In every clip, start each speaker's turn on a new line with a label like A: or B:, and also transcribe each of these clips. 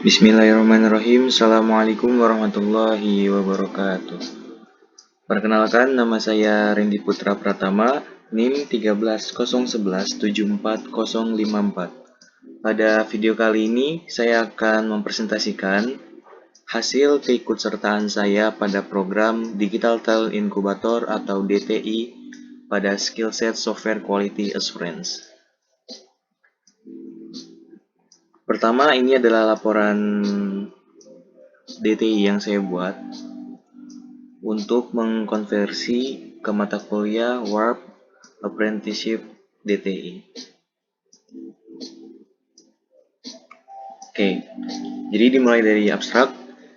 A: Bismillahirrahmanirrahim. Assalamualaikum warahmatullahi wabarakatuh. Perkenalkan, nama saya Rendy Putra Pratama, NIM 13011740054. Pada video kali ini, saya akan mempresentasikan hasil keikutsertaan saya pada program Digital Talent Incubator atau DTI pada Skillset Software Quality Assurance. Pertama, ini adalah laporan DTI yang saya buat untuk mengkonversi ke mata kuliah Warp Apprenticeship DTI. Oke, jadi dimulai dari abstrak.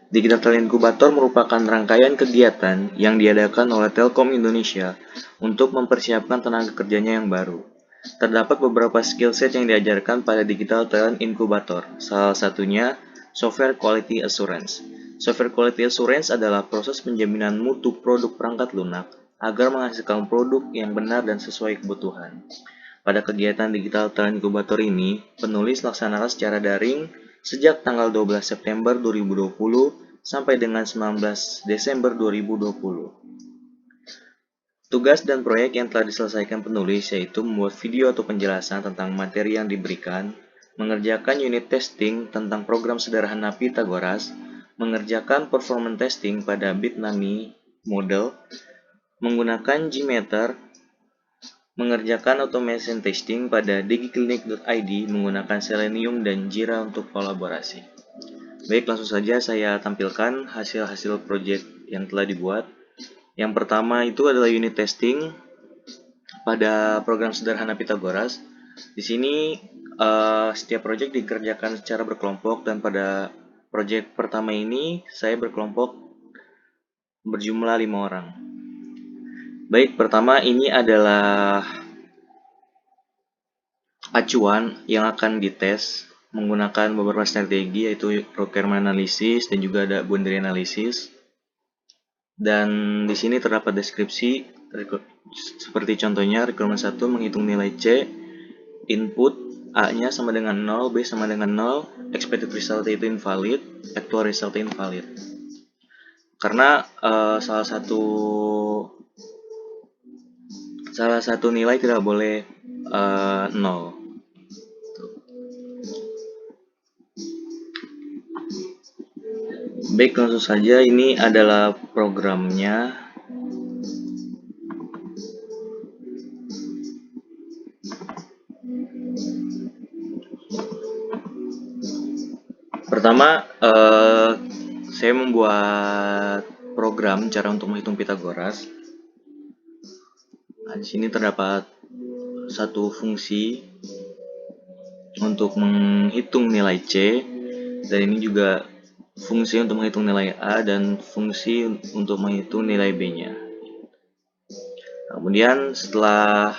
A: Digital Talent Incubator merupakan rangkaian kegiatan yang diadakan oleh Telkom Indonesia untuk mempersiapkan tenaga kerjanya yang baru. Terdapat beberapa skill set yang diajarkan pada Digital Talent Incubator, salah satunya Software Quality Assurance. Software Quality Assurance adalah proses penjaminan mutu produk perangkat lunak agar menghasilkan produk yang benar dan sesuai kebutuhan. Pada kegiatan Digital Talent Incubator ini, penulis laksanakan secara daring sejak tanggal 12 September 2020 sampai dengan 19 Desember 2020. Tugas dan proyek yang telah diselesaikan penulis yaitu membuat video atau penjelasan tentang materi yang diberikan, mengerjakan unit testing tentang program sederhana Pythagoras, mengerjakan performance testing pada Bitnami model, menggunakan Gmeter, mengerjakan automation testing pada digiclinic.id menggunakan Selenium dan Jira untuk kolaborasi. Baik, langsung saja saya tampilkan hasil-hasil proyek yang telah dibuat. Yang pertama itu adalah unit testing pada program sederhana Pythagoras. Di sini setiap proyek dikerjakan secara berkelompok dan pada proyek pertama ini saya berkelompok berjumlah 5 orang. Baik, pertama ini adalah acuan yang akan dites menggunakan beberapa strategi yaitu requirement analysis dan juga ada boundary analysis. Dan di sini terdapat deskripsi seperti contohnya requirement 1 menghitung nilai C, input A-nya sama dengan 0, B sama dengan 0, expected result itu invalid, actual result invalid. Karena salah satu nilai tidak boleh 0. Baik, langsung saja ini adalah programnya. Pertama, saya membuat program cara untuk menghitung Pythagoras. Nah, di sini terdapat satu fungsi untuk menghitung nilai C, dan ini juga fungsi untuk menghitung nilai A dan fungsi untuk menghitung nilai B-nya. Kemudian setelah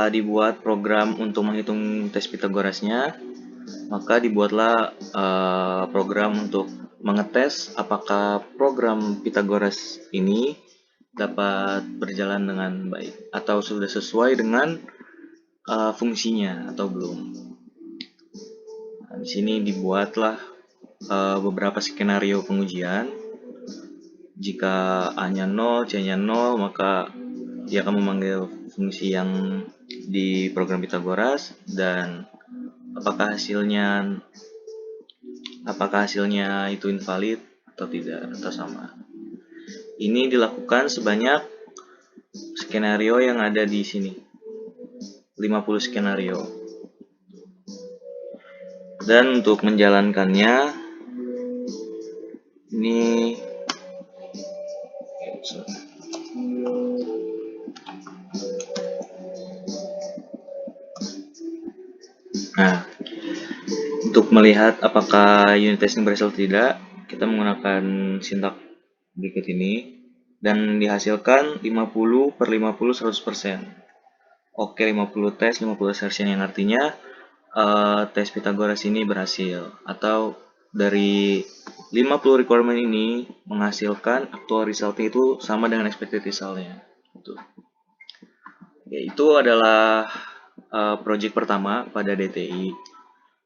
A: dibuat program untuk menghitung tes Pythagorasnya, maka dibuatlah program untuk mengetes apakah program Pythagoras ini dapat berjalan dengan baik atau sudah sesuai dengan fungsinya atau belum. Nah, di sini dibuatlah beberapa skenario pengujian. Jika A-nya 0, C-nya 0, maka dia akan memanggil fungsi yang di program Pythagoras dan apakah hasilnya itu invalid atau tidak atau sama. Ini dilakukan sebanyak skenario yang ada di sini. 50 skenario. Dan untuk menjalankannya ini nah, untuk melihat apakah unit testing berhasil atau tidak, kita menggunakan sintak berikut ini dan dihasilkan 50/50 100%. Oke, 50 tes, 50 assertion yang artinya tes Pythagoras ini berhasil atau dari 50 requirement ini menghasilkan actual resultnya itu sama dengan expected resultnya. Itu adalah project pertama pada DTI.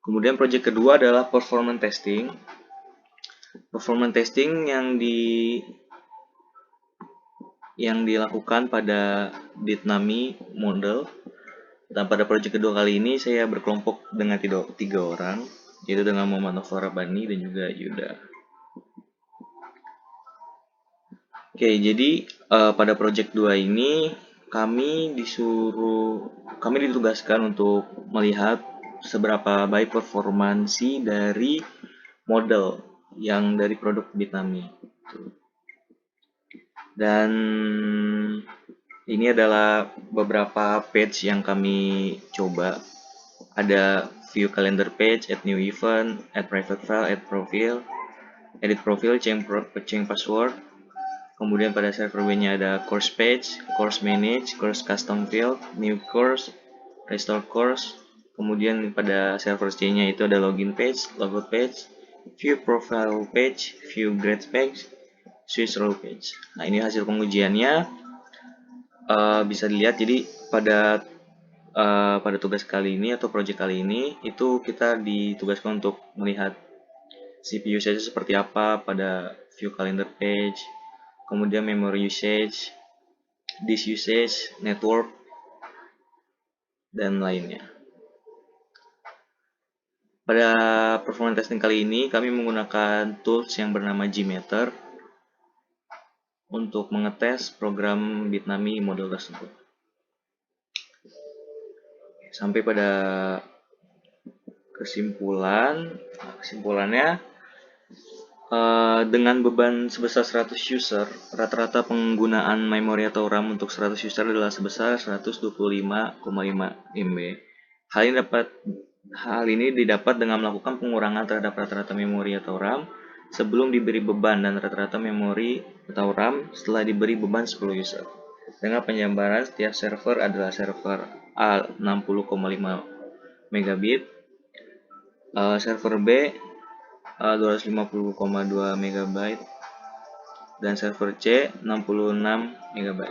A: Kemudian project kedua adalah performance testing. Performance testing yang dilakukan pada Bitnami model. Dan pada project kedua kali ini saya berkelompok dengan tiga orang, yaitu dengan Muhammad Novel Rabbani dan juga Yuda. Oke, jadi pada project 2 ini kami ditugaskan untuk melihat seberapa baik performansi dari model yang dari produk Bitnami. Dan ini adalah beberapa page yang kami coba. Ada view calendar page, add new event, add private file, add profile, edit profile, change password. Kemudian pada server B-nya ada course page, course manage, course custom field, new course, restore course. Kemudian pada server C-nya itu ada login page, logout page, view profile page, view grade page, switch role page. Nah, ini hasil pengujiannya bisa dilihat. Jadi pada tugas kali ini atau project kali ini itu kita ditugaskan untuk melihat CPU usage seperti apa pada view calendar page, kemudian memory usage, disk usage, network, dan lainnya. Pada performance testing kali ini kami menggunakan tools yang bernama Gmeter untuk mengetes program Bitnami model tersebut. Sampai pada kesimpulannya dengan beban sebesar 100 user, rata-rata penggunaan memori atau RAM untuk 100 user adalah sebesar 125,5 MB. Hal ini didapat dengan melakukan pengurangan terhadap rata-rata memori atau RAM sebelum diberi beban dan rata-rata memori atau RAM setelah diberi beban 10 user. Dengan penjabaran setiap server adalah server A 60,5 megabit, server B 250,2 MB, dan server C 66 MB.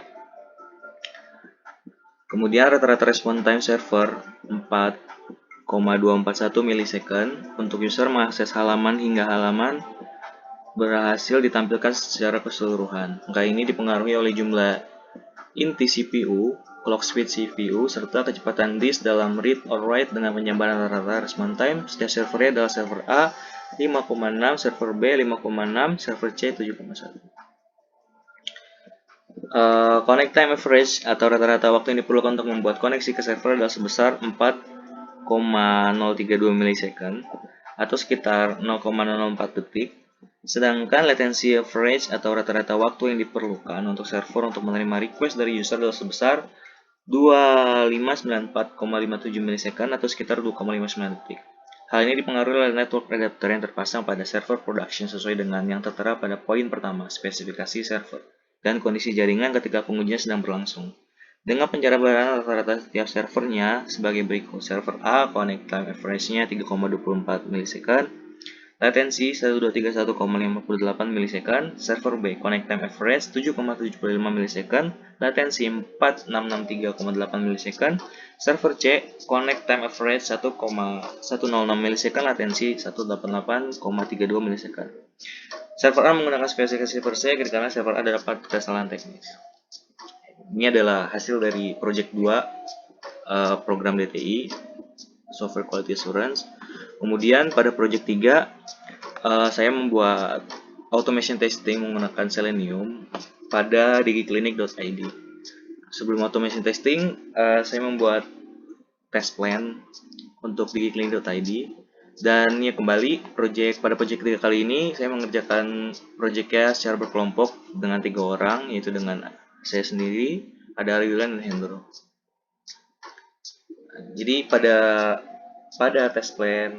A: Kemudian rata-rata respon time server 4,241 milisecond. Untuk user mengakses halaman hingga halaman berhasil ditampilkan secara keseluruhan. Angka ini dipengaruhi oleh jumlah inti CPU, clock speed CPU, serta kecepatan disk dalam read or write. Dengan penjabaran rata-rata respon time, setiap servernya adalah server A 5,6, server B 5,6, server C 7,1. Connect time average atau rata-rata waktu yang diperlukan untuk membuat koneksi ke server adalah sebesar 4,032 milisecond atau sekitar 0,04 detik. Sedangkan latency average atau rata-rata waktu yang diperlukan untuk server untuk menerima request dari user adalah sebesar 2594,57 milisecond atau sekitar 2,59 detik. Hal ini dipengaruhi oleh network adapter yang terpasang pada server production sesuai dengan yang tertera pada poin pertama, spesifikasi server, dan kondisi jaringan ketika pengujian sedang berlangsung. Dengan penjabaran rata-rata setiap servernya sebagai berikut. Server A, connect time average-nya 3,24 milisecond, latensi 1231,58 milisecond. Server B, connect time average 7,75 milisecond, latensi 4663,8 milisecond. Server C, connect time average 1,106 milisecond, latensi 188,32 milisecond. Server A menggunakan spesifikasi per se karena server A dapat kesalahan teknis. Ini adalah hasil dari project 2 program DTI, Software Quality Assurance. Kemudian pada project 3 saya membuat automation testing menggunakan Selenium pada digiclinic.id. Sebelum automation testing, saya membuat test plan untuk digiclinic.id. Dan ya kembali, pada project 3 kali ini saya mengerjakan projectnya secara berkelompok dengan 3 orang, yaitu dengan saya sendiri, ada Ariulan dan Hendro. Jadi pada test plan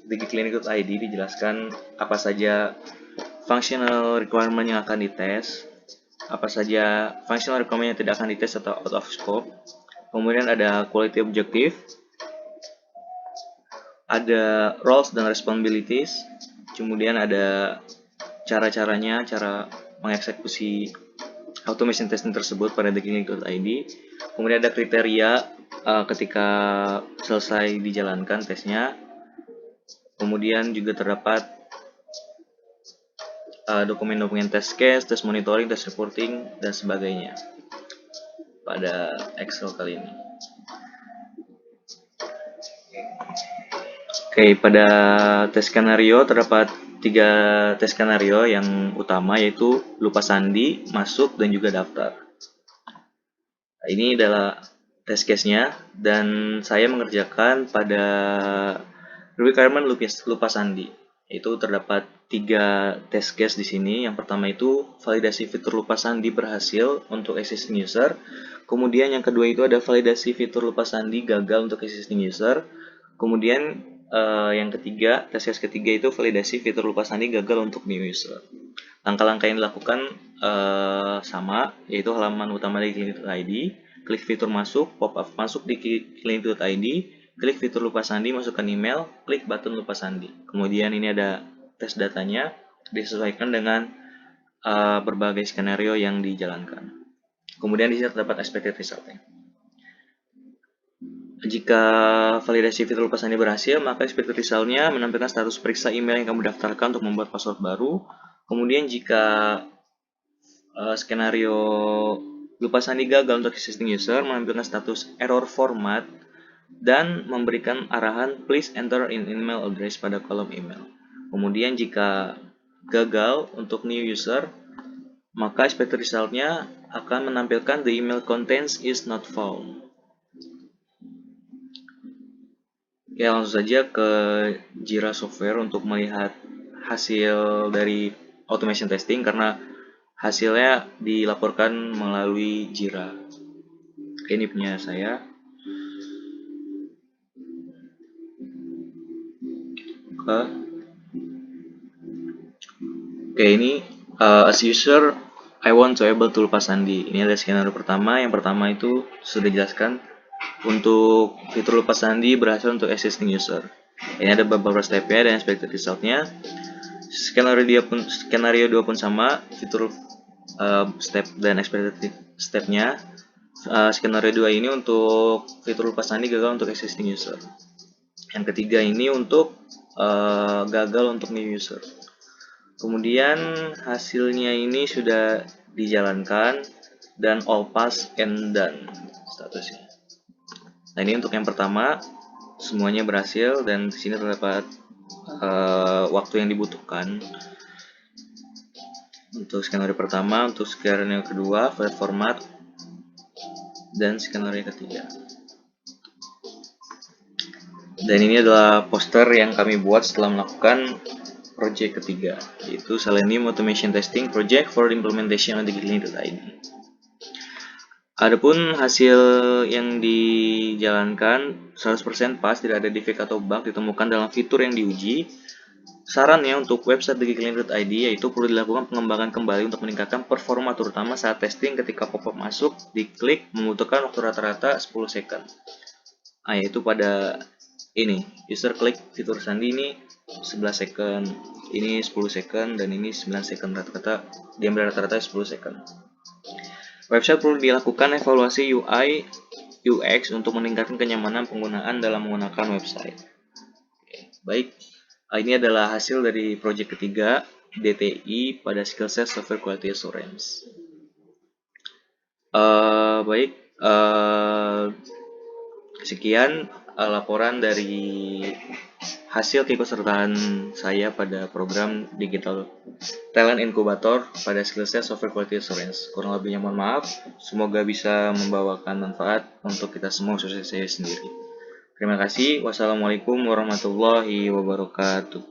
A: digiclinic.id dijelaskan apa saja functional requirement yang akan dites, apa saja functional requirement yang tidak akan dites atau out of scope. Kemudian ada quality objective, ada roles dan responsibilities, kemudian ada cara mengeksekusi automation testing tersebut pada digiclinic.id. Kemudian ada kriteria ketika selesai dijalankan tesnya. Kemudian juga terdapat dokumen-dokumen test case, test monitoring, test reporting, dan sebagainya pada Excel kali ini. Oke, pada tes skenario terdapat 3 tes skenario yang utama, yaitu lupa sandi, masuk, dan juga daftar. Nah, ini adalah test case-nya, dan saya mengerjakan pada requirement lupa sandi. Itu terdapat 3 test case di sini. Yang pertama itu validasi fitur lupa sandi berhasil untuk existing user. Kemudian yang kedua itu ada validasi fitur lupa sandi gagal untuk existing user. Kemudian yang ketiga, tes case ketiga itu validasi fitur lupa sandi gagal untuk new user. Langkah-langkah yang dilakukan sama, yaitu halaman utama dari Clinic.id, klik fitur masuk, pop-up masuk di Clinic.id, klik fitur lupa sandi, masukkan email, klik button lupa sandi. Kemudian ini ada tes datanya, disesuaikan dengan berbagai skenario yang dijalankan. Kemudian di sini terdapat expected result-nya. Jika validasi fitur lupa sandi berhasil, maka expected result-nya menampilkan status periksa email yang kamu daftarkan untuk membuat password baru. Kemudian jika skenario lupa sandi gagal untuk existing user, menampilkan status error format dan memberikan arahan please enter in email address pada kolom email. Kemudian jika gagal untuk new user, maka expected result-nya akan menampilkan the email contents is not found. Ya, langsung saja ke Jira Software untuk melihat hasil dari automation testing, karena hasilnya dilaporkan melalui Jira. Ini punya saya. Oke, ini as user I want to able to lupa sandi. Ini ada skenario pertama. Yang pertama itu sudah dijelaskan, untuk fitur lupa sandi berhasil untuk existing user. Ini ada beberapa stepnya dan expected result-nya. Skenario 2 pun sama, fitur step dan expected step-nya. Skenario 2 ini untuk fitur lupa sandi gagal untuk existing user. Yang ketiga ini untuk gagal untuk new user. Kemudian hasilnya ini sudah dijalankan dan all pass and done statusnya. Nah, ini untuk yang pertama semuanya berhasil, dan di sini terdapat waktu yang dibutuhkan untuk skenario pertama, untuk skenario kedua, file format, dan skenario ketiga. Dan ini adalah poster yang kami buat setelah melakukan project ketiga, yaitu Selenium Automation Testing Project for Implementation on the Clinic.id. Adapun hasil yang dijalankan 100% pas, tidak ada defect atau bug ditemukan dalam fitur yang diuji. Sarannya untuk website Clinic.id yaitu perlu dilakukan pengembangan kembali untuk meningkatkan performa, terutama saat testing. Ketika pop-up masuk, diklik membutuhkan waktu rata-rata 10 second. Nah, yaitu pada ini, user klik fitur sandi ini 11 second, ini 10 second, dan ini 9 second, rata-rata diambil rata-rata 10 second. Website perlu dilakukan evaluasi UI UX untuk meningkatkan kenyamanan penggunaan dalam menggunakan website. Oke, baik, ini adalah hasil dari project ketiga DTI pada skillset software quality assurance. Sekian laporan dari hasil keikutsertaan saya pada program Digital Talent Incubator pada skillset software quality assurance. Kurang lebihnya mohon maaf, semoga bisa membawakan manfaat untuk kita semua, khususnya saya sendiri. Terima kasih. Wassalamualaikum warahmatullahi wabarakatuh.